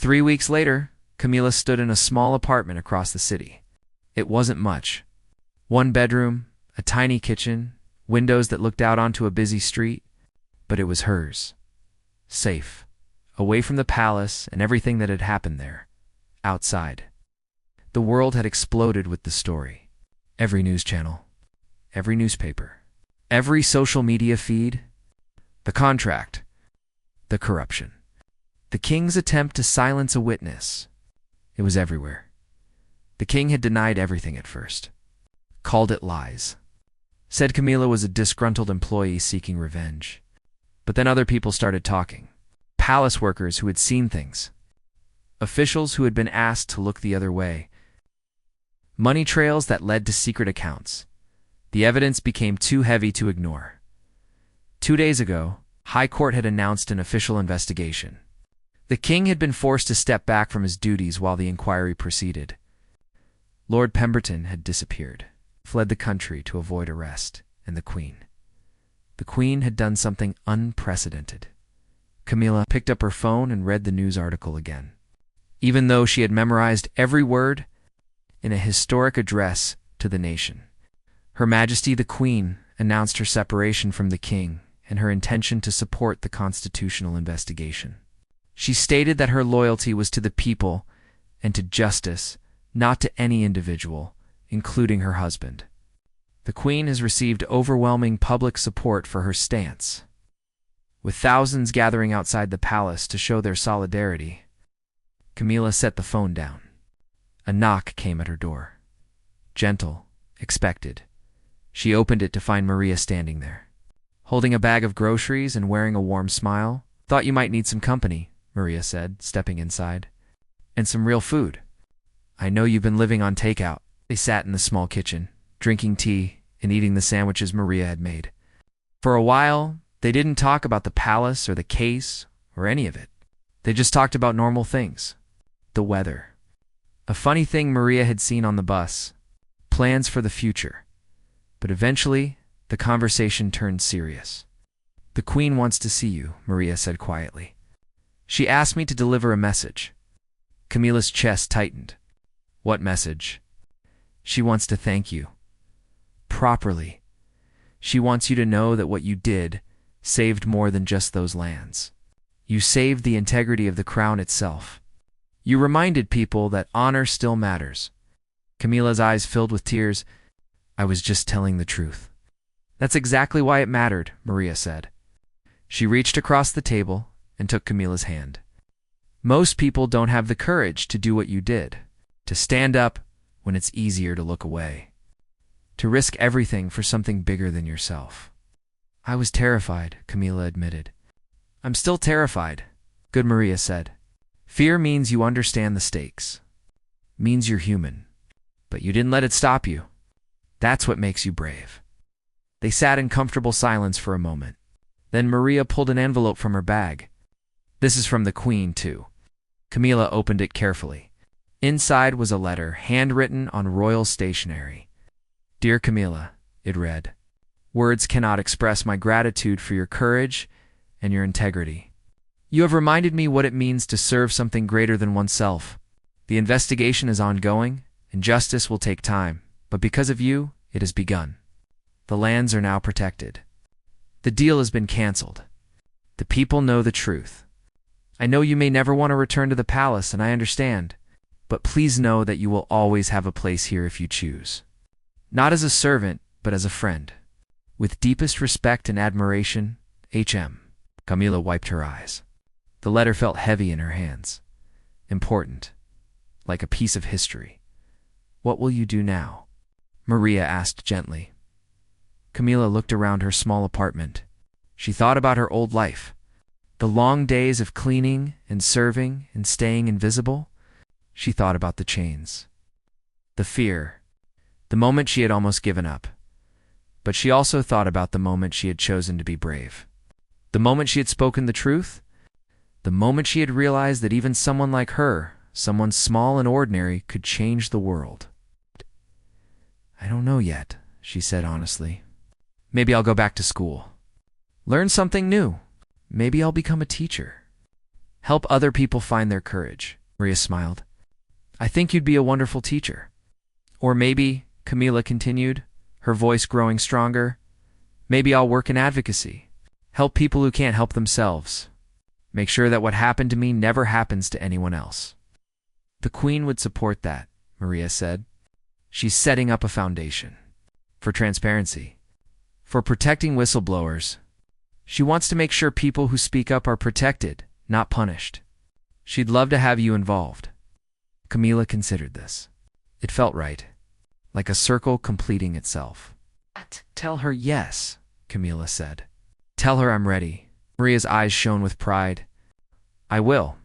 3 weeks later, Camila stood in a small apartment across the city. It wasn't much. One bedroom, a tiny kitchen, windows that looked out onto a busy street, but it was hers. Safe, away from the palace and everything that had happened there, outside. The world had exploded with the story. Every news channel, every newspaper, every social media feed, the contract, the corruption, the king's attempt to silence a witness. It was everywhere. The king had denied everything at first, called it lies, said Camila was a disgruntled employee seeking revenge. But then other people started talking. Palace workers who had seen things, officials who had been asked to look the other way, money trails that led to secret accounts. The evidence became too heavy to ignore. 2 days ago, High Court had announced an official investigation. The king had been forced to step back from his duties while the inquiry proceeded. Lord Pemberton had disappeared, fled the country to avoid arrest, and the Queen. The Queen had done something unprecedented. Camila picked up her phone and read the news article again. Even though she had memorized every word in a historic address to the nation, Her Majesty the Queen announced her separation from the king and her intention to support the constitutional investigation. She stated that her loyalty was to the people and to justice, not to any individual, including her husband. The Queen has received overwhelming public support for her stance, with thousands gathering outside the palace to show their solidarity. Camila set the phone down. A knock came at her door. Gentle, expected. She opened it to find Maria standing there, holding a bag of groceries and wearing a warm smile. "Thought you might need some company," Maria said, stepping inside. "And some real food. I know you've been living on takeout." They sat in the small kitchen, drinking tea and eating the sandwiches Maria had made. For a while, they didn't talk about the palace or the case or any of it. They just talked about normal things. The weather. A funny thing Maria had seen on the bus. Plans for the future. But eventually, the conversation turned serious. "The Queen wants to see you," Maria said quietly. "She asked me to deliver a message." Camila's chest tightened. "What message?" "She wants to thank you. Properly. She wants you to know that what you did saved more than just those lands. You saved the integrity of the crown itself. You reminded people that honor still matters." Camila's eyes filled with tears. "I was just telling the truth." "That's exactly why it mattered," Maria said. She reached across the table and took Camila's hand. "Most people don't have the courage to do what you did, to stand up when it's easier to look away, to risk everything for something bigger than yourself." "I was terrified," Camila admitted. "I'm still terrified," good Maria said. "Fear means you understand the stakes, means you're human, but you didn't let it stop you. That's what makes you brave." They sat in comfortable silence for a moment. Then Maria pulled an envelope from her bag. "This is from the Queen, too." Camila opened it carefully. Inside was a letter, handwritten on royal stationery. "Dear Camila," it read, "words cannot express my gratitude for your courage and your integrity. You have reminded me what it means to serve something greater than oneself. The investigation is ongoing, and justice will take time, but because of you, it has begun. The lands are now protected. The deal has been canceled. The people know the truth. I know you may never want to return to the palace, and I understand, but please know that you will always have a place here if you choose. Not as a servant, but as a friend. With deepest respect and admiration, H.M." Camila wiped her eyes. The letter felt heavy in her hands. Important. Like a piece of history. "What will you do now?" Maria asked gently. Camila looked around her small apartment. She thought about her old life. The long days of cleaning and serving and staying invisible. She thought about the chains. The fear. The moment she had almost given up. But she also thought about the moment she had chosen to be brave. The moment she had spoken the truth. The moment she had realized that even someone like her, someone small and ordinary, could change the world. "I don't know yet," she said honestly. "Maybe I'll go back to school. Learn something new. Maybe I'll become a teacher. Help other people find their courage. Maria smiled. I think you'd be a wonderful teacher. Or maybe, Camila continued, her voice growing stronger, maybe I'll work in advocacy. Help people who can't help themselves. Make sure that what happened to me never happens to anyone else. The Queen would support that, Maria said. She's setting up a foundation. For transparency. For protecting whistleblowers. She wants to make sure people who speak up are protected, not punished. She'd love to have you involved. Camila considered this. It felt right. Like a circle completing itself. Tell her yes, Camila said. Tell her I'm ready. Maria's eyes shone with pride. I will.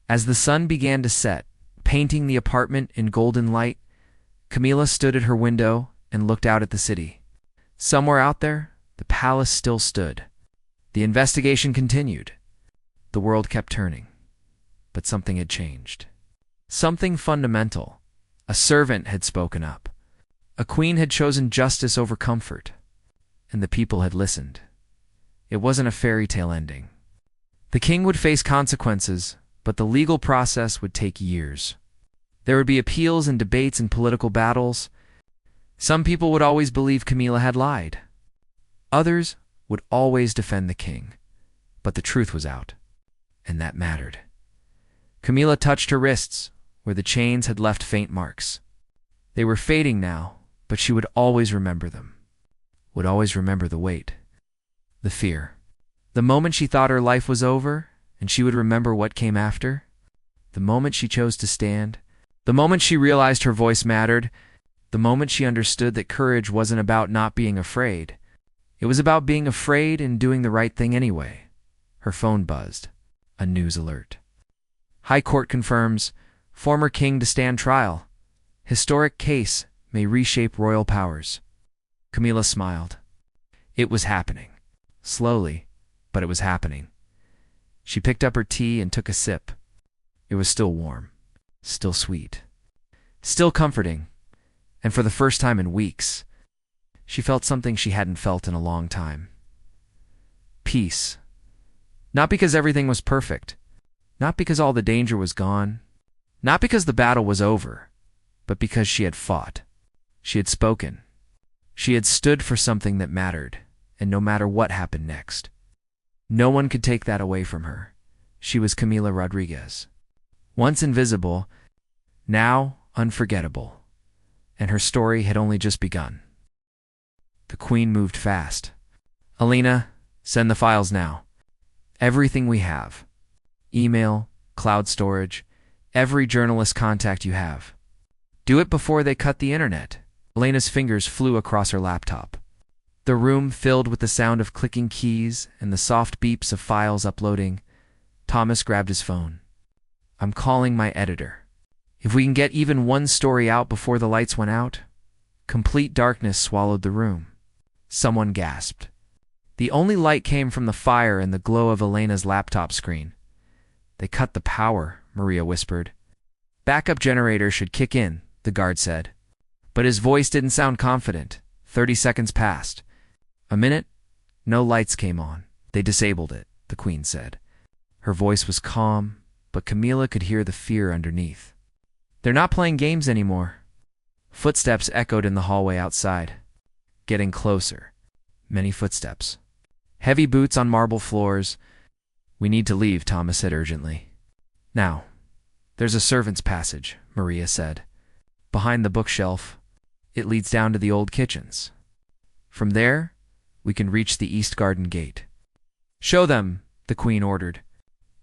As the sun began to set, painting the apartment in golden light, Camila stood at her window and looked out at the city. Somewhere out there, the palace still stood. The investigation continued. The world kept turning. But something had changed. Something fundamental. A servant had spoken up. A queen had chosen justice over comfort. And the people had listened. It wasn't a fairy tale ending. The king would face consequences, but the legal process would take years. There would be appeals and debates and political battles. Some people would always believe Camila had lied. Others would always defend the king. But the truth was out, and that mattered. Camila touched her wrists, where the chains had left faint marks. They were fading now, but she would always remember them. Would always remember the weight. The fear. The moment she thought her life was over, and she would remember what came after. The moment she chose to stand. The moment she realized her voice mattered. The moment she understood that courage wasn't about not being afraid. It was about being afraid and doing the right thing anyway. Her phone buzzed. A news alert. High Court confirms, former king to stand trial. Historic case may reshape royal powers. Camila smiled. It was happening. Slowly, but it was happening. She picked up her tea and took a sip. It was still warm, still sweet, still comforting, and for the first time in weeks, she felt something she hadn't felt in a long time. Peace. Not because everything was perfect, not because all the danger was gone, not because the battle was over, but because she had fought. She had spoken. She had stood for something that mattered, and no matter what happened next. No one could take that away from her. She was Camila Rodriguez. Once invisible, now unforgettable. And her story had only just begun. The Queen moved fast. Alina, send the files now. Everything we have. Email, cloud storage, every journalist contact you have. Do it before they cut the internet. Elena's fingers flew across her laptop. The room filled with the sound of clicking keys and the soft beeps of files uploading. Thomas grabbed his phone. I'm calling my editor. If we can get even one story out before the lights went out. Complete darkness swallowed the room. Someone gasped. The only light came from the fire and the glow of Elena's laptop screen. They cut the power, Maria whispered. Backup generator should kick in, the guard said. But his voice didn't sound confident. 30 seconds passed. A minute, no lights came on. They disabled it, the Queen said. Her voice was calm, but Camila could hear the fear underneath. They're not playing games anymore. Footsteps echoed in the hallway outside. Getting closer. Many footsteps. Heavy boots on marble floors. We need to leave, Thomas said urgently. Now, there's a servant's passage, Maria said. Behind the bookshelf. It leads down to the old kitchens. From there, we can reach the east garden gate. Show them, the Queen ordered.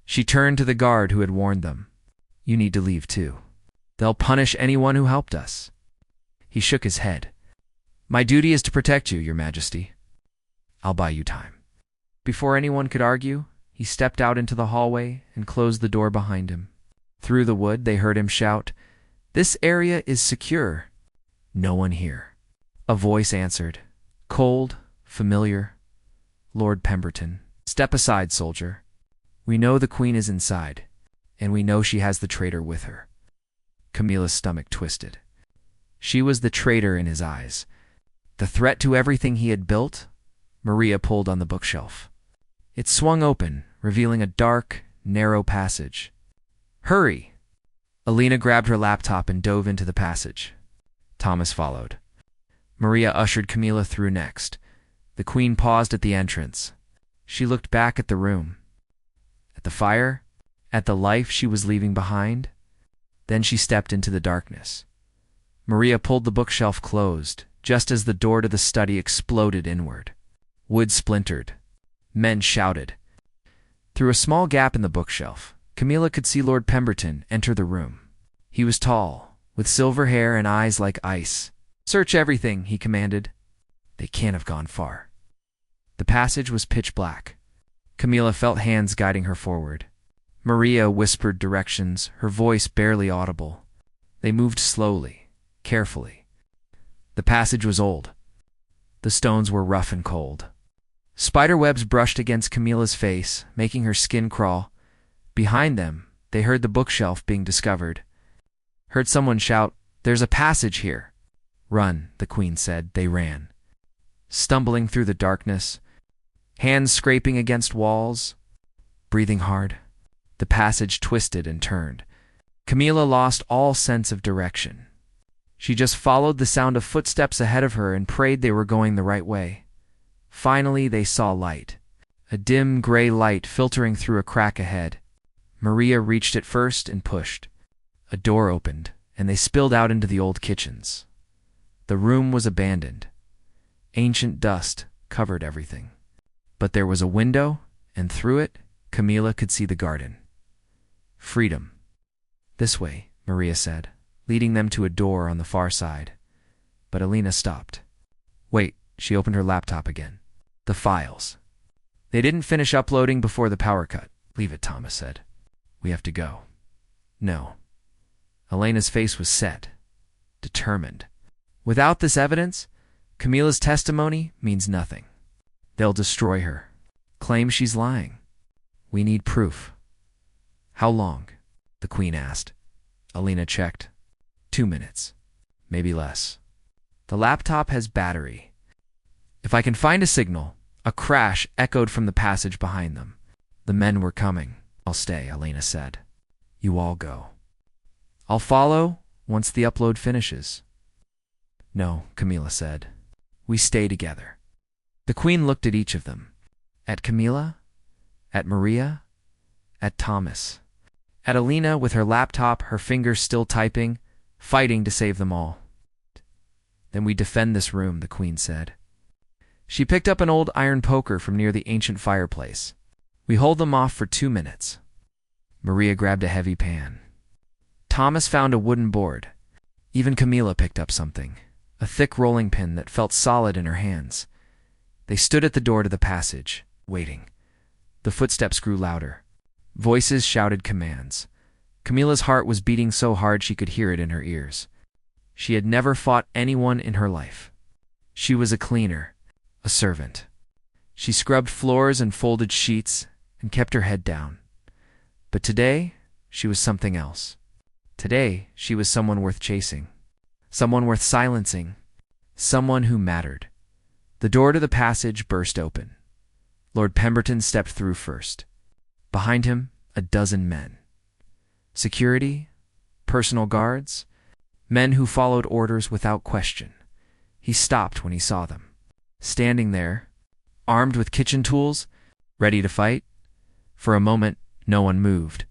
She turned to the guard who had warned them. You need to leave too. They'll punish anyone who helped us. He shook his head. My duty is to protect you, Your Majesty. I'll buy you time. Before anyone could argue, he stepped out into the hallway and closed the door behind him. Through the wood, they heard him shout, This area is secure. No one here. A voice answered. Cold, familiar. Lord Pemberton. Step aside, soldier. We know the Queen is inside, and we know she has the traitor with her. Camila's stomach twisted. She was the traitor in his eyes. The threat to everything he had built. Maria pulled on the bookshelf. It swung open, revealing a dark, narrow passage. "Hurry!" Alina grabbed her laptop and dove into the passage. Thomas followed. Maria ushered Camila through next. The Queen paused at the entrance. She looked back at the room, at the fire, at the life she was leaving behind. Then she stepped into the darkness. Maria pulled the bookshelf closed, just as the door to the study exploded inward. Wood splintered. Men shouted. Through a small gap in the bookshelf, Camila could see Lord Pemberton enter the room. He was tall, with silver hair and eyes like ice. "Search everything," he commanded. "They can't have gone far." The passage was pitch black. Camila felt hands guiding her forward. Maria whispered directions, her voice barely audible. They moved slowly, carefully. The passage was old. The stones were rough and cold. Spiderwebs brushed against Camila's face, making her skin crawl. Behind them, they heard the bookshelf being discovered. Heard someone shout, "There's a passage here." "Run," the Queen said. They ran. Stumbling through the darkness, hands scraping against walls, breathing hard. The passage twisted and turned. Camila lost all sense of direction. She just followed the sound of footsteps ahead of her and prayed they were going the right way. Finally, they saw light. A dim gray light filtering through a crack ahead. Maria reached it first and pushed. A door opened, and they spilled out into the old kitchens. The room was abandoned. Ancient dust covered everything. But there was a window, and through it, Camila could see the garden. Freedom. "This way," Maria said, leading them to a door on the far side. But Alina stopped. "Wait," she opened her laptop again. "The files. They didn't finish uploading before the power cut." "Leave it," Thomas said. "We have to go." "No." Elena's face was set, determined. "Without this evidence, Camila's testimony means nothing. They'll destroy her, claim she's lying. We need proof." "How long?" the Queen asked. Alina checked. 2 minutes, maybe less. "The laptop has battery. If I can find a signal." A crash echoed from the passage behind them. The men were coming. "I'll stay," Alina said. "You all go." "I'll follow once the upload finishes." "No," Camila said. "We stay together." The Queen looked at each of them. At Camila, at Maria, at Thomas. At Alina with her laptop, her fingers still typing, fighting to save them all. "Then we defend this room," the Queen said. She picked up an old iron poker from near the ancient fireplace. "We hold them off for 2 minutes." Maria grabbed a heavy pan. Thomas found a wooden board. Even Camila picked up something, a thick rolling pin that felt solid in her hands. They stood at the door to the passage, waiting. The footsteps grew louder. Voices shouted commands. Camila's heart was beating so hard she could hear it in her ears. She had never fought anyone in her life. She was a cleaner, a servant. She scrubbed floors and folded sheets and kept her head down. But today, she was something else. Today, she was someone worth chasing, someone worth silencing, someone who mattered. The door to the passage burst open. Lord Pemberton stepped through first. Behind him, a dozen men. Security, personal guards, men who followed orders without question. He stopped when he saw them. Standing there, armed with kitchen tools, ready to fight. For a moment, no one moved.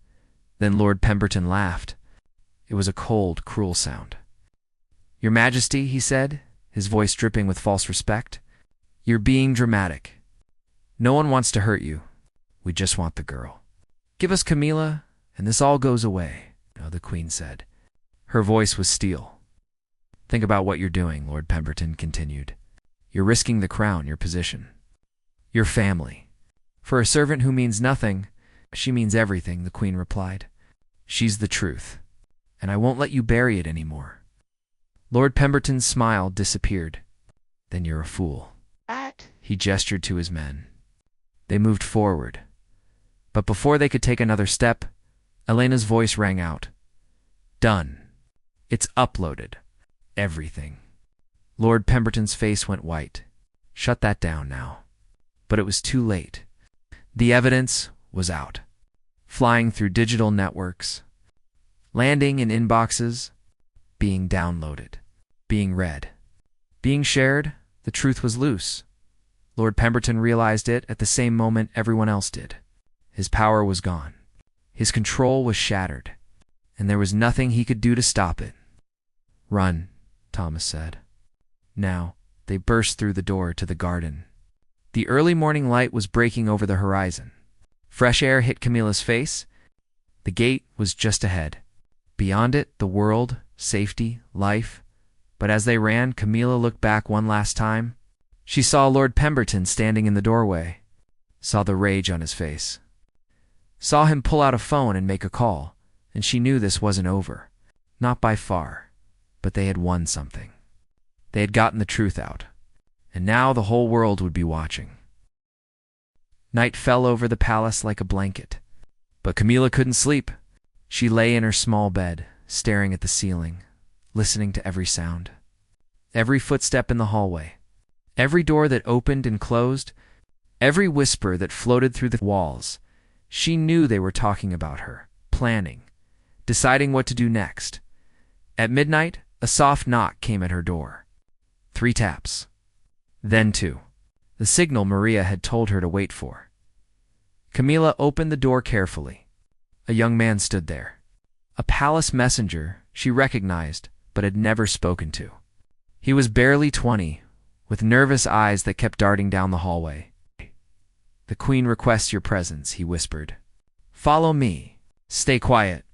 Then Lord Pemberton laughed. It was a cold, cruel sound. "Your Majesty," he said, his voice dripping with false respect, "you're being dramatic. No one wants to hurt you. We just want the girl. Give us Camila, and this all goes away," the Queen said. Her voice was steel. "Think about what you're doing," Lord Pemberton continued. "You're risking the crown, your position, your family. For a servant who means nothing, she means everything," the Queen replied. "She's the truth, and I won't let you bury it anymore." Lord Pemberton's smile disappeared. "Then you're a fool." He gestured to his men. They moved forward. But before they could take another step, Elena's voice rang out. "Done. It's uploaded. Everything." Lord Pemberton's face went white. "Shut that down now." But it was too late. The evidence was out. flying through digital networks, landing in inboxes, being downloaded, being read, being shared. The truth was loose. Lord Pemberton realized it at the same moment everyone else did. His power was gone. His control was shattered, and there was nothing he could do to stop it. "Run," Thomas said. Now, they burst through the door to the garden. The early morning light was breaking over the horizon. Fresh air hit Camilla's face. The gate was just ahead. Beyond it, the world, safety, life. But as they ran, Camilla looked back one last time. She saw Lord Pemberton standing in the doorway, saw the rage on his face, saw him pull out a phone and make a call, and she knew this wasn't over. Not by far, but they had won something. They had gotten the truth out, and now the whole world would be watching. Night fell over the palace like a blanket, but Camilla couldn't sleep. She lay in her small bed, staring at the ceiling, listening to every sound, every footstep in the hallway, every door that opened and closed, every whisper that floated through the walls. She knew they were talking about her, planning, deciding what to do next. At midnight, a soft knock came at her door. 3 taps. Then 2. The signal Maria had told her to wait for. Camilla opened the door carefully. A young man stood there. A palace messenger she recognized but had never spoken to. He was barely 20, with nervous eyes that kept darting down the hallway. "The Queen requests your presence," he whispered. "Follow me. Stay quiet."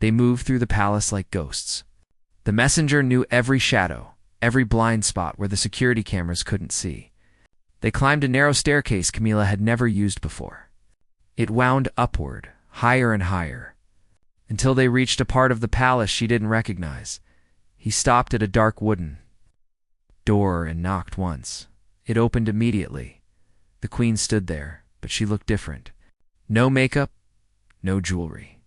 They moved through the palace like ghosts. The messenger knew every shadow, every blind spot where the security cameras couldn't see. They climbed a narrow staircase Camilla had never used before. It wound upward, higher and higher, until they reached a part of the palace she didn't recognize. He stopped at a dark wooden door and knocked once. It opened immediately. The Queen stood there, but she looked different. No makeup, no jewelry.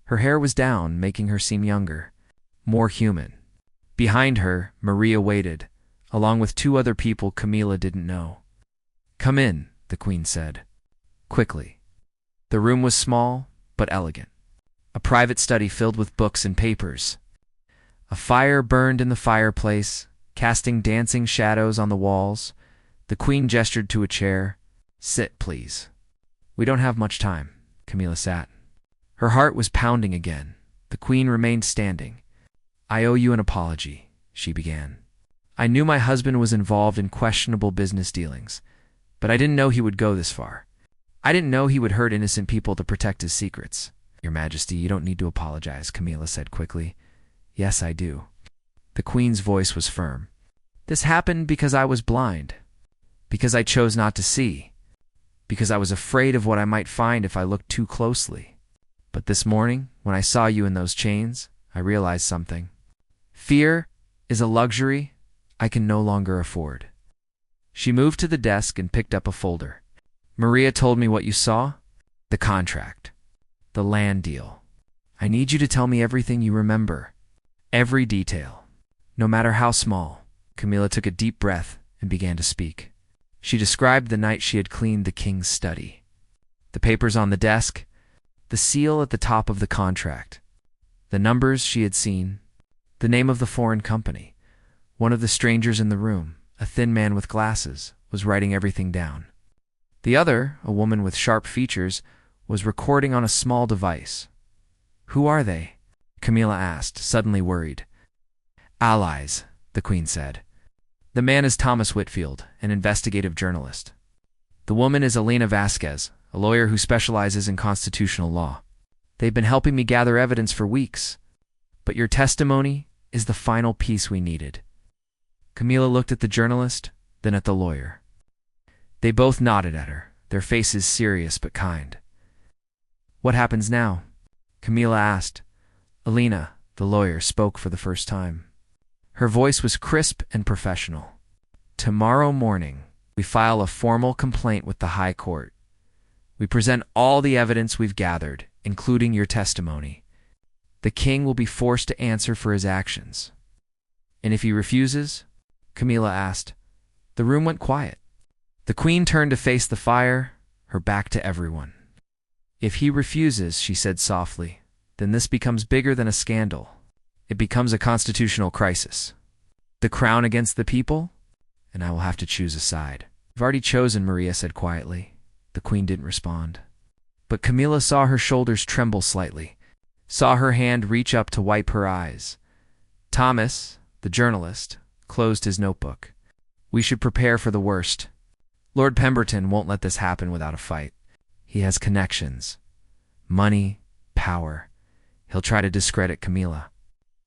Her hair was down, making her seem younger, more human. Behind her, Maria waited, along with 2 other people Camilla didn't know. "Come in," the Queen said, quickly. The room was small, but elegant. A private study filled with books and papers. A fire burned in the fireplace, casting dancing shadows on the walls. The Queen gestured to a chair. "Sit, please." "We don't have much time." Camilla sat. Her heart was pounding again. The Queen remained standing. "I owe you an apology," she began. "I knew my husband was involved in questionable business dealings, but I didn't know he would go this far. I didn't know he would hurt innocent people to protect his secrets." "Your Majesty, you don't need to apologize," Camilla said quickly. "Yes, I do." The Queen's voice was firm. "This happened because I was blind, because I chose not to see, because I was afraid of what I might find if I looked too closely. But this morning, when I saw you in those chains, I realized something. Fear is a luxury I can no longer afford." She moved to the desk and picked up a folder. "Maria told me what you saw. The contract. The land deal. I need you to tell me everything you remember. Every detail. No matter how small." Camilla took a deep breath and began to speak. She described the night she had cleaned the king's study. The papers on the desk, the seal at the top of the contract, the numbers she had seen, the name of the foreign company. One of the strangers in the room, a thin man with glasses, was writing everything down. The other, a woman with sharp features, was recording on a small device. "Who are they?" Camilla asked, suddenly worried. "Allies," the Queen said. "The man is Thomas Whitfield, an investigative journalist. The woman is Elena Vasquez, a lawyer who specializes in constitutional law. They've been helping me gather evidence for weeks, but your testimony is the final piece we needed." Camilla looked at the journalist, then at the lawyer. They both nodded at her, their faces serious but kind. "What happens now?" Camilla asked. Elena, the lawyer, spoke for the first time. Her voice was crisp and professional. "Tomorrow morning, we file a formal complaint with the High Court. We present all the evidence we've gathered, including your testimony. The king will be forced to answer for his actions." "And if he refuses?" Camilla asked. The room went quiet. The Queen turned to face the fire, her back to everyone. If he refuses, she said softly, then this becomes bigger than a scandal. It becomes a constitutional crisis. The crown against the people? And I will have to choose a side. I've already chosen, Maria said quietly. The queen didn't respond. But Camilla saw her shoulders tremble slightly, saw her hand reach up to wipe her eyes. Thomas, the journalist, closed his notebook. We should prepare for the worst. Lord Pemberton won't let this happen without a fight. He has connections, money, power. He'll try to discredit Camila.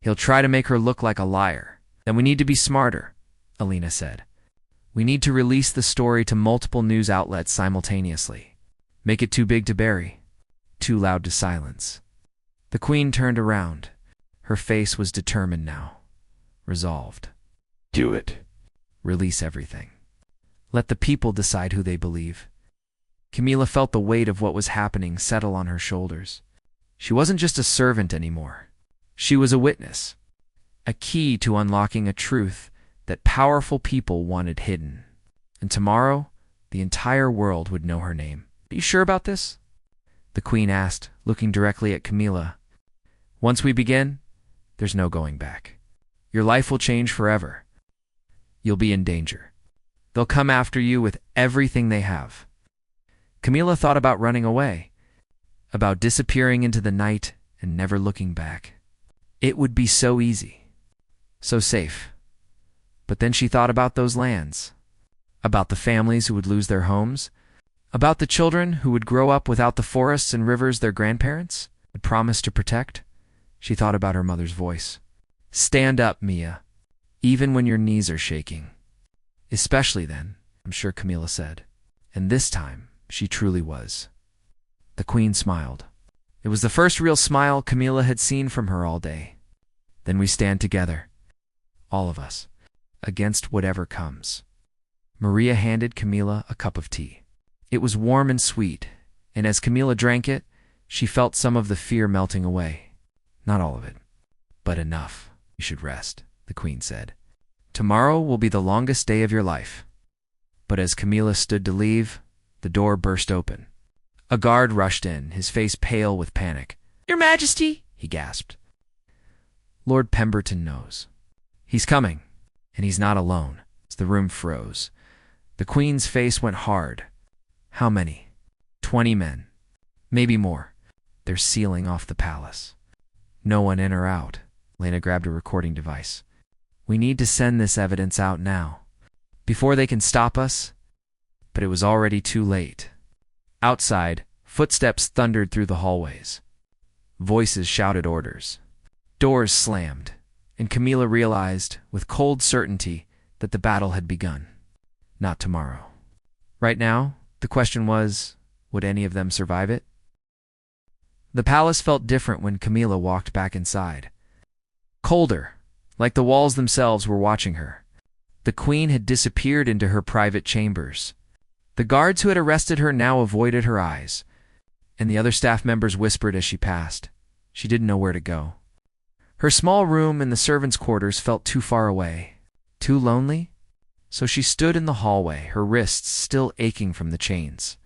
He'll try to make her look like a liar. Then we need to be smarter, Alina said. We need to release the story to multiple news outlets simultaneously. Make it too big to bury, too loud to silence. The queen turned around. Her face was determined now, resolved. Do it. Release everything. Let the people decide who they believe. Camila felt the weight of what was happening settle on her shoulders. She wasn't just a servant anymore. She was a witness, a key to unlocking a truth that powerful people wanted hidden. And tomorrow, the entire world would know her name. Are you sure about this? The queen asked, looking directly at Camila. Once we begin, there's no going back. Your life will change forever. You'll be in danger. They'll come after you with everything they have. Camila thought about running away, about disappearing into the night and never looking back. It would be so easy, so safe. But then she thought about those lands, about the families who would lose their homes, about the children who would grow up without the forests and rivers their grandparents had promised to protect. She thought about her mother's voice. Stand up, Mia, even when your knees are shaking. Especially then, I'm sure Camila said. And this time, she truly was. The queen smiled. It was the first real smile Camila had seen from her all day. Then we stand together, all of us, against whatever comes. Maria handed Camila a cup of tea. It was warm and sweet, and as Camila drank it, she felt some of the fear melting away. Not all of it, but enough. You should rest, the queen said. Tomorrow will be the longest day of your life. But as Camila stood to leave, the door burst open. A guard rushed in, his face pale with panic. Your Majesty, he gasped. Lord Pemberton knows. He's coming, and he's not alone. The room froze. The queen's face went hard. How many? 20 men. Maybe more. They're sealing off the palace. No one in or out. Lena grabbed a recording device. We need to send this evidence out now, before they can stop us. But it was already too late. Outside, footsteps thundered through the hallways. Voices shouted orders. Doors slammed, and Camila realized, with cold certainty, that the battle had begun. Not tomorrow. Right now, the question was, would any of them survive it? The palace felt different when Camila walked back inside. Colder, like the walls themselves were watching her. The queen had disappeared into her private chambers. The guards who had arrested her now avoided her eyes, and the other staff members whispered as she passed. She didn't know where to go. Her small room in the servants' quarters felt too far away, too lonely, so she stood in the hallway, her wrists still aching from the chains,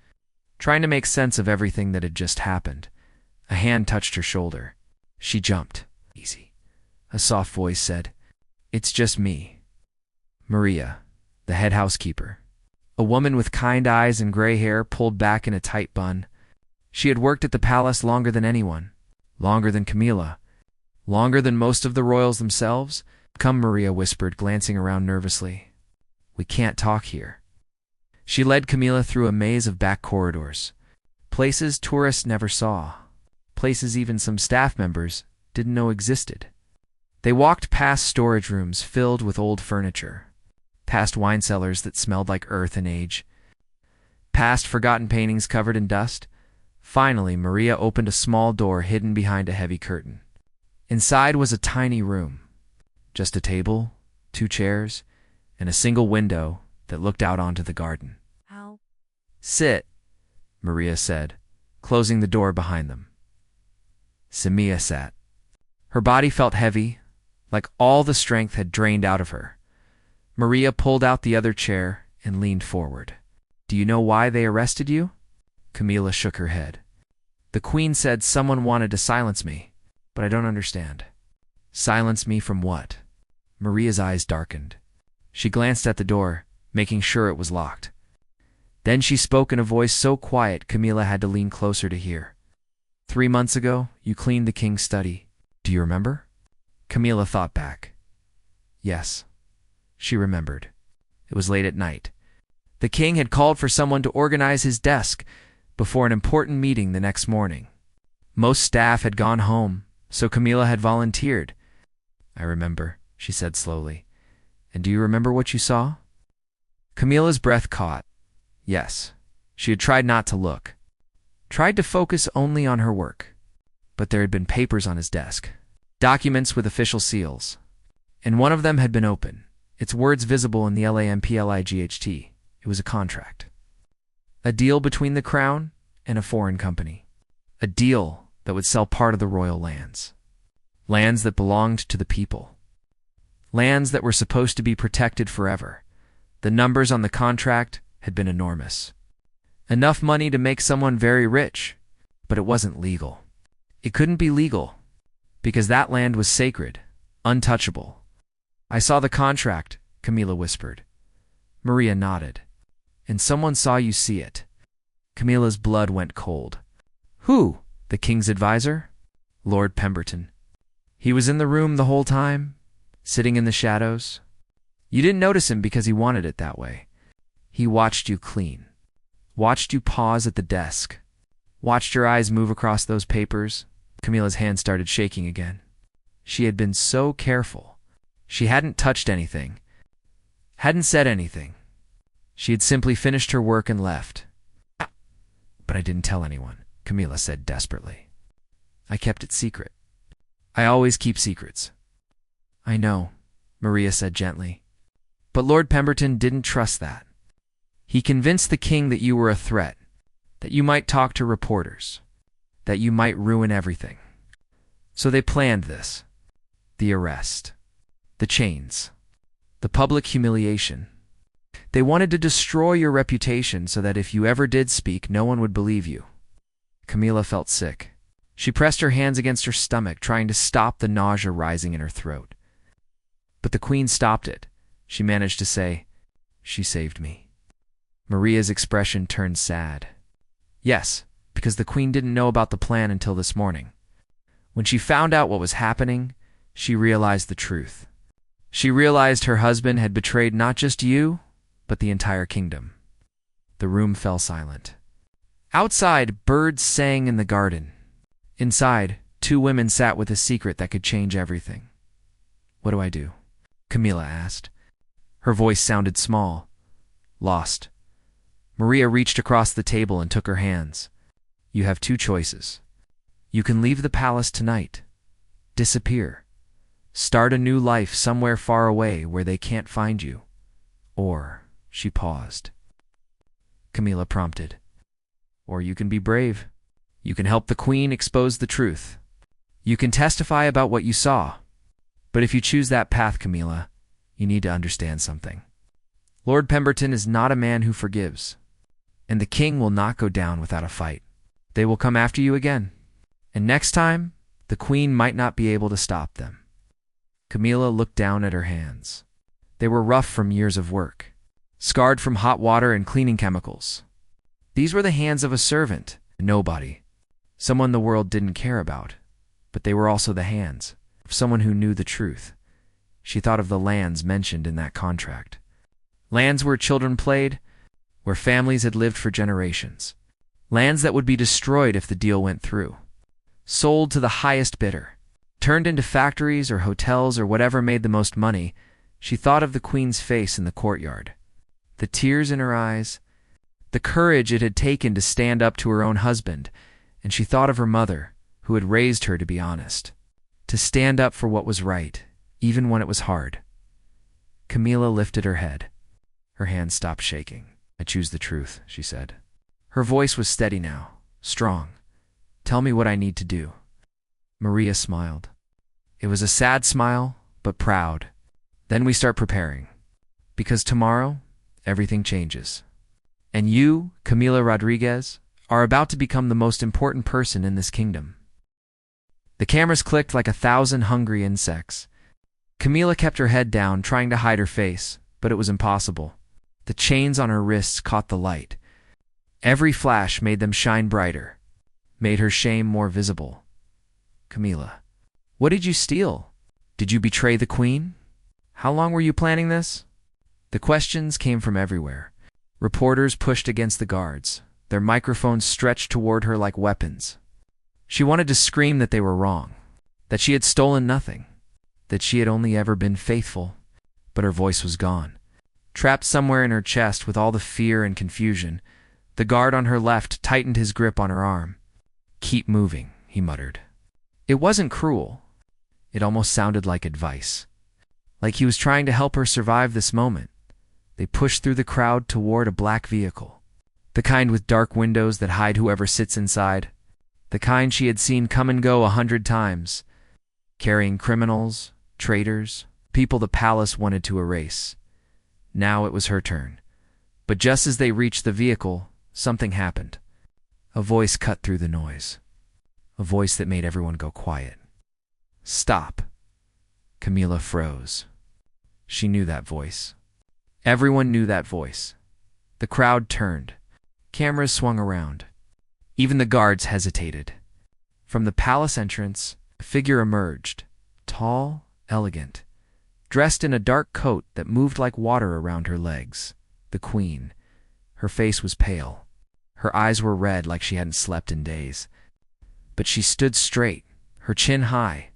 trying to make sense of everything that had just happened. A hand touched her shoulder. She jumped. Easy. A soft voice said, It's just me. Maria, the head housekeeper. A woman with kind eyes and gray hair pulled back in a tight bun. She had worked at the palace longer than anyone, longer than Camila, longer than most of the royals themselves. Come, Maria whispered, glancing around nervously. We can't talk here. She led Camila through a maze of back corridors, places tourists never saw, places even some staff members didn't know existed. They walked past storage rooms filled with old furniture, past wine cellars that smelled like earth and age, past forgotten paintings covered in dust. Finally, Maria opened a small door hidden behind a heavy curtain. Inside was a tiny room, just a table, 2 chairs, and a single window that looked out onto the garden. How? Sit, Maria said, closing the door behind them. Camilla sat. Her body felt heavy, like all the strength had drained out of her. Maria pulled out the other chair and leaned forward. Do you know why they arrested you? Camilla shook her head. The queen said someone wanted to silence me, but I don't understand. Silence me from what? Maria's eyes darkened. She glanced at the door, making sure it was locked. Then she spoke in a voice so quiet Camila had to lean closer to hear. 3 months ago, you cleaned the king's study. Do you remember? Camila thought back. Yes, she remembered. It was late at night. The king had called for someone to organize his desk before an important meeting the next morning. Most staff had gone home, so Camila had volunteered. I remember, she said slowly. And do you remember what you saw? Camila's breath caught. Yes, she had tried not to look. Tried to focus only on her work. But there had been papers on his desk. Documents with official seals. And one of them had been open, its words visible in the LAMPLIGHT. It was a contract. A deal between the crown and a foreign company. A deal that would sell part of the royal lands. Lands that belonged to the people. Lands that were supposed to be protected forever. The numbers on the contract had been enormous. Enough money to make someone very rich, but it wasn't legal. It couldn't be legal, because that land was sacred, untouchable. I saw the contract, Camila whispered. Maria nodded. And someone saw you see it. Camila's blood went cold. Who? The king's advisor? Lord Pemberton. He was in the room the whole time, sitting in the shadows. You didn't notice him because he wanted it that way. He watched you clean. Watched you pause at the desk. Watched your eyes move across those papers. Camila's hand started shaking again. She had been so careful. She hadn't touched anything. Hadn't said anything. She had simply finished her work and left. But I didn't tell anyone, Camila said desperately. I kept it secret. I always keep secrets. I know, Maria said gently. But Lord Pemberton didn't trust that. He convinced the king that you were a threat, that you might talk to reporters, that you might ruin everything. So they planned this. The arrest. The chains. The public humiliation. They wanted to destroy your reputation so that if you ever did speak, no one would believe you. Camila felt sick. She pressed her hands against her stomach, trying to stop the nausea rising in her throat. But the queen stopped it. She managed to say, "She saved me." Maria's expression turned sad. Yes, because the queen didn't know about the plan until this morning. When she found out what was happening, she realized the truth. She realized her husband had betrayed not just you, but the entire kingdom. The room fell silent. Outside, birds sang in the garden. Inside, 2 women sat with a secret that could change everything. What do I do? Camila asked. Her voice sounded small, lost. Maria reached across the table and took her hands. You have 2 choices. You can leave the palace tonight. Disappear. Start a new life somewhere far away where they can't find you. Or, she paused. Camila prompted. Or you can be brave. You can help the queen expose the truth. You can testify about what you saw. But if you choose that path, Camila, you need to understand something. Lord Pemberton is not a man who forgives. And the king will not go down without a fight. They will come after you again. And next time, the queen might not be able to stop them. Camila looked down at her hands. They were rough from years of work, scarred from hot water and cleaning chemicals. These were the hands of a servant, a nobody, someone the world didn't care about. But they were also the hands of someone who knew the truth. She thought of the lands mentioned in that contract. Lands where children played, where families had lived for generations. Lands that would be destroyed if the deal went through. Sold to the highest bidder. Turned into factories or hotels or whatever made the most money. She thought of the queen's face in the courtyard. The tears in her eyes. The courage it had taken to stand up to her own husband. And she thought of her mother, who had raised her to be honest. To stand up for what was right, even when it was hard. Camila lifted her head. Her hands stopped shaking. I choose the truth, she said. Her voice was steady now, strong. Tell me what I need to do. Maria smiled. It was a sad smile, but proud. Then we start preparing. Because tomorrow, everything changes. And you, Camila Rodriguez, are about to become the most important person in this kingdom. The cameras clicked like 1,000 hungry insects. Camila kept her head down, trying to hide her face, but it was impossible. The chains on her wrists caught the light. Every flash made them shine brighter, made her shame more visible. Camila, what did you steal? Did you betray the queen? How long were you planning this? The questions came from everywhere. Reporters pushed against the guards, their microphones stretched toward her like weapons. She wanted to scream that they were wrong, that she had stolen nothing, that she had only ever been faithful, but her voice was gone. Trapped somewhere in her chest with all the fear and confusion, the guard on her left tightened his grip on her arm. "Keep moving," he muttered. It wasn't cruel. It almost sounded like advice, like he was trying to help her survive this moment. They pushed through the crowd toward a black vehicle, the kind with dark windows that hide whoever sits inside, the kind she had seen come and go 100 times, carrying criminals, traitors, people the palace wanted to erase. Now it was her turn. But just as they reached the vehicle, something happened. A voice cut through the noise. A voice that made everyone go quiet. "Stop." Camila froze. She knew that voice. Everyone knew that voice. The crowd turned. Cameras swung around. Even the guards hesitated. From the palace entrance, a figure emerged, tall, elegant, dressed in a dark coat that moved like water around her legs. The queen. Her face was pale. Her eyes were red like she hadn't slept in days. But she stood straight, her chin high,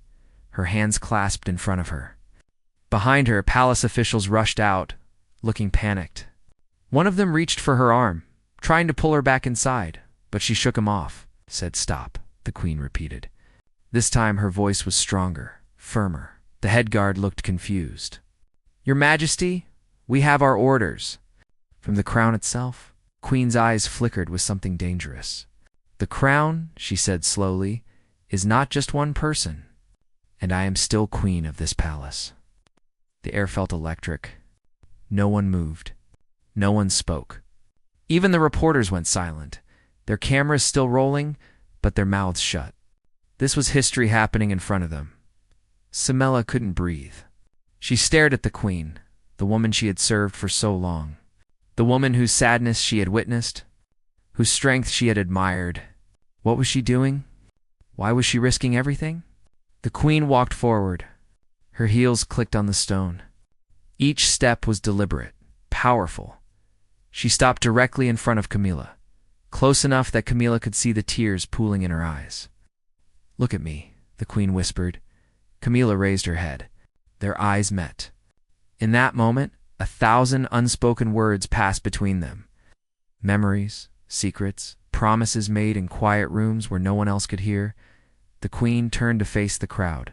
her hands clasped in front of her. Behind her, palace officials rushed out, looking panicked. One of them reached for her arm, trying to pull her back inside, but she shook him off. "Said stop," the queen repeated. This time her voice was stronger, firmer. The head guard looked confused. "Your Majesty, we have our orders." From the crown itself, Queen's eyes flickered with something dangerous. "The crown," she said slowly, "is not just one person, and I am still queen of this palace." The air felt electric. No one moved. No one spoke. Even the reporters went silent, their cameras still rolling, but their mouths shut. This was history happening in front of them. Camilla couldn't breathe. She stared at the queen, the woman she had served for so long, the woman whose sadness she had witnessed, whose strength she had admired. What was she doing? Why was she risking everything? The queen walked forward. Her heels clicked on the stone. Each step was deliberate, powerful. She stopped directly in front of Camila, close enough that Camila could see the tears pooling in her eyes. "Look at me," the queen whispered. Camila raised her head. Their eyes met. In that moment, 1,000 unspoken words passed between them. Memories, secrets, promises made in quiet rooms where no one else could hear. The queen turned to face the crowd.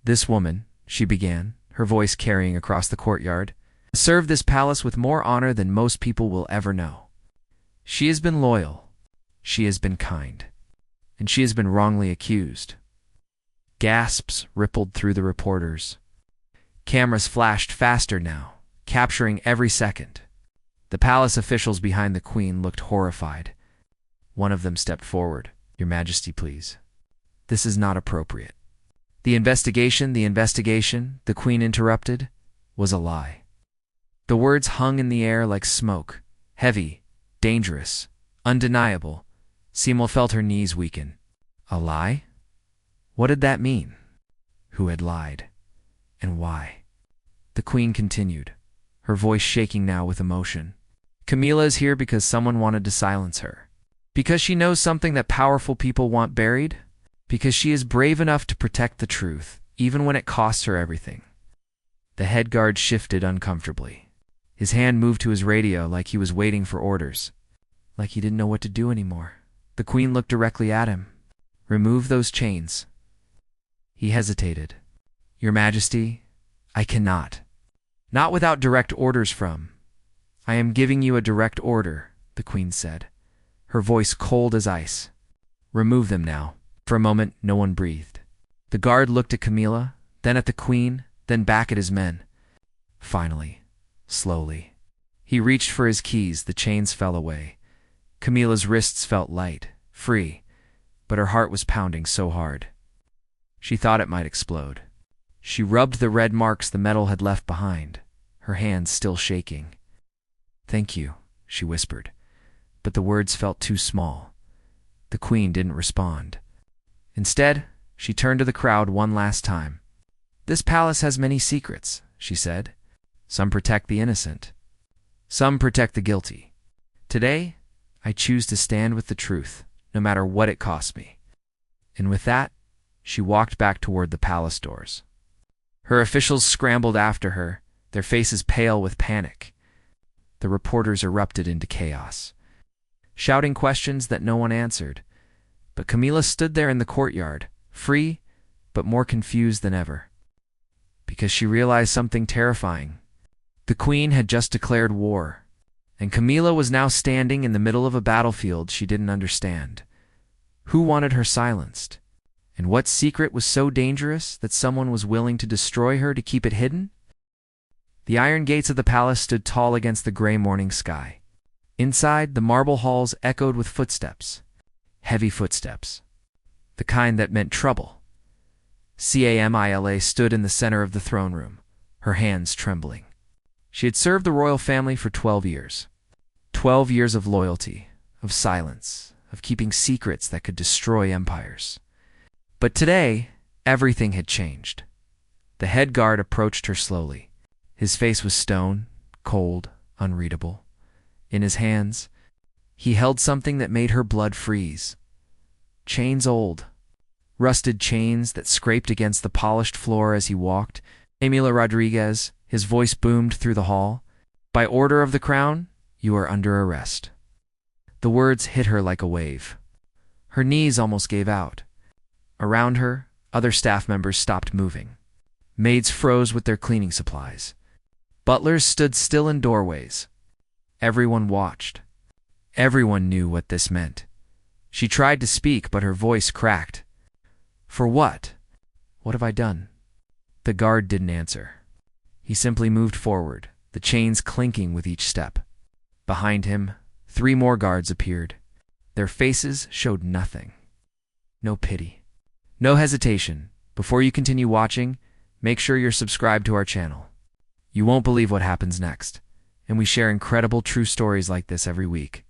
"This woman," she began, her voice carrying across the courtyard, "served this palace with more honor than most people will ever know. She has been loyal. She has been kind. And she has been wrongly accused." Gasps rippled through the reporters. Cameras flashed faster now, capturing every second. The palace officials behind the queen looked horrified. One of them stepped forward. "Your Majesty, please. This is not appropriate." The investigation, the queen interrupted, was a lie. The words hung in the air like smoke, heavy, dangerous, undeniable. Camila felt her knees weaken. A lie? What did that mean? Who had lied? And why? The queen continued, her voice shaking now with emotion. "Camila is here because someone wanted to silence her. Because she knows something that powerful people want buried. Because she is brave enough to protect the truth, even when it costs her everything." The head guard shifted uncomfortably. His hand moved to his radio like he was waiting for orders, like he didn't know what to do anymore. The queen looked directly at him. "Remove those chains." He hesitated. "Your Majesty, I cannot. Not without direct orders from." "I am giving you a direct order," the queen said, her voice cold as ice. "Remove them now." For a moment, no one breathed. The guard looked at Camila, then at the queen, then back at his men. Finally, slowly, he reached for his keys. The chains fell away. Camila's wrists felt light, free, but her heart was pounding so hard. She thought it might explode. She rubbed the red marks the metal had left behind, her hands still shaking. "Thank you," she whispered, but the words felt too small. The queen didn't respond. Instead, she turned to the crowd one last time. "This palace has many secrets," she said. "Some protect the innocent. Some protect the guilty. Today, I choose to stand with the truth, no matter what it costs me." And with that, she walked back toward the palace doors. Her officials scrambled after her, their faces pale with panic. The reporters erupted into chaos, shouting questions that no one answered. But Camila stood there in the courtyard, free, but more confused than ever. Because she realized something terrifying. The queen had just declared war, and Camila was now standing in the middle of a battlefield she didn't understand. Who wanted her silenced? And what secret was so dangerous that someone was willing to destroy her to keep it hidden? The iron gates of the palace stood tall against the gray morning sky. Inside, the marble halls echoed with footsteps. Heavy footsteps. The kind that meant trouble. Camila stood in the center of the throne room, her hands trembling. She had served the royal family for 12 years. 12 years of loyalty, of silence, of keeping secrets that could destroy empires. But today, everything had changed. The head guard approached her slowly. His face was stone, cold, unreadable. In his hands, he held something that made her blood freeze. Chains old, rusted chains that scraped against the polished floor as he walked. Camila Rodriguez, his voice boomed through the hall. "By order of the crown, you are under arrest." The words hit her like a wave. Her knees almost gave out. Around her, other staff members stopped moving. Maids froze with their cleaning supplies. Butlers stood still in doorways. Everyone watched. Everyone knew what this meant. She tried to speak, but her voice cracked. "For what? What have I done?" The guard didn't answer. He simply moved forward, the chains clinking with each step. Behind him, 3 more guards appeared. Their faces showed nothing. No pity. No hesitation. Before you continue watching, make sure you're subscribed to our channel. You won't believe what happens next, and we share incredible true stories like this every week.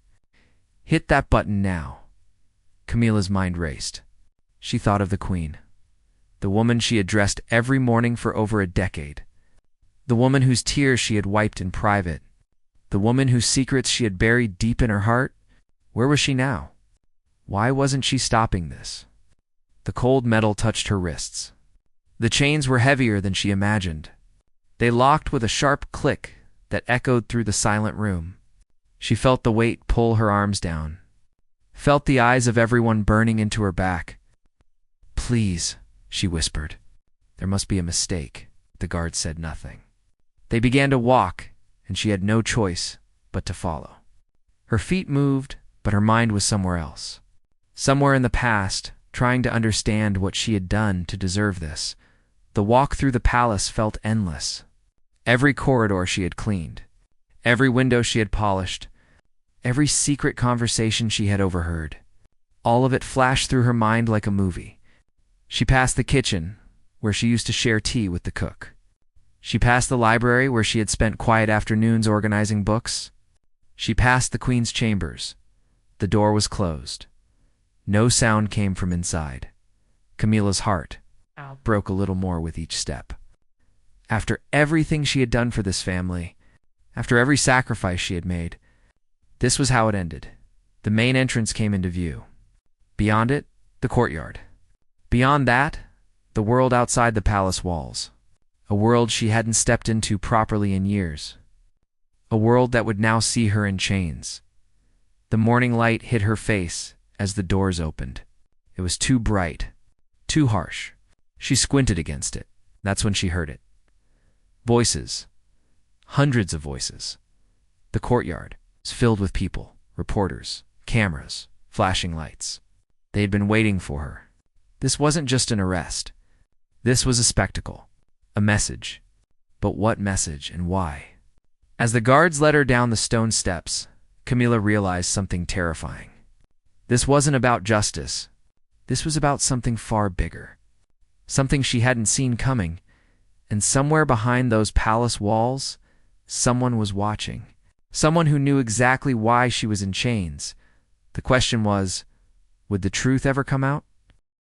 Hit that button now. Camila's mind raced. She thought of the queen, the woman she had dressed every morning for over a decade, the woman whose tears she had wiped in private, the woman whose secrets she had buried deep in her heart. Where was she now? Why wasn't she stopping this? The cold metal touched her wrists. The chains were heavier than she imagined. They locked with a sharp click that echoed through the silent room. She felt the weight pull her arms down, felt the eyes of everyone burning into her back. "Please," she whispered. "There must be a mistake." The guard said nothing. They began to walk, and she had no choice but to follow. Her feet moved, but her mind was somewhere else. Somewhere in the past, trying to understand what she had done to deserve this. The walk through the palace felt endless. Every corridor she had cleaned, every window she had polished, every secret conversation she had overheard. All of it flashed through her mind like a movie. She passed the kitchen, where she used to share tea with the cook. She passed the library, where she had spent quiet afternoons organizing books. She passed the queen's chambers. The door was closed. No sound came from inside. Camila's heart broke a little more with each step. After everything she had done for this family, after every sacrifice she had made, this was how it ended. The main entrance came into view. Beyond it, the courtyard. Beyond that, the world outside the palace walls. A world she hadn't stepped into properly in years. A world that would now see her in chains. The morning light hit her face as the doors opened. It was too bright, too harsh. She squinted against it. That's when she heard it. Voices. Hundreds of voices. The courtyard was filled with people, reporters, cameras, flashing lights. They had been waiting for her. This wasn't just an arrest. This was a spectacle, a message. But what message and why? As the guards led her down the stone steps, Camila realized something terrifying. This wasn't about justice. This was about something far bigger. Something she hadn't seen coming. And somewhere behind those palace walls, someone was watching. Someone who knew exactly why she was in chains. The question was, would the truth ever come out?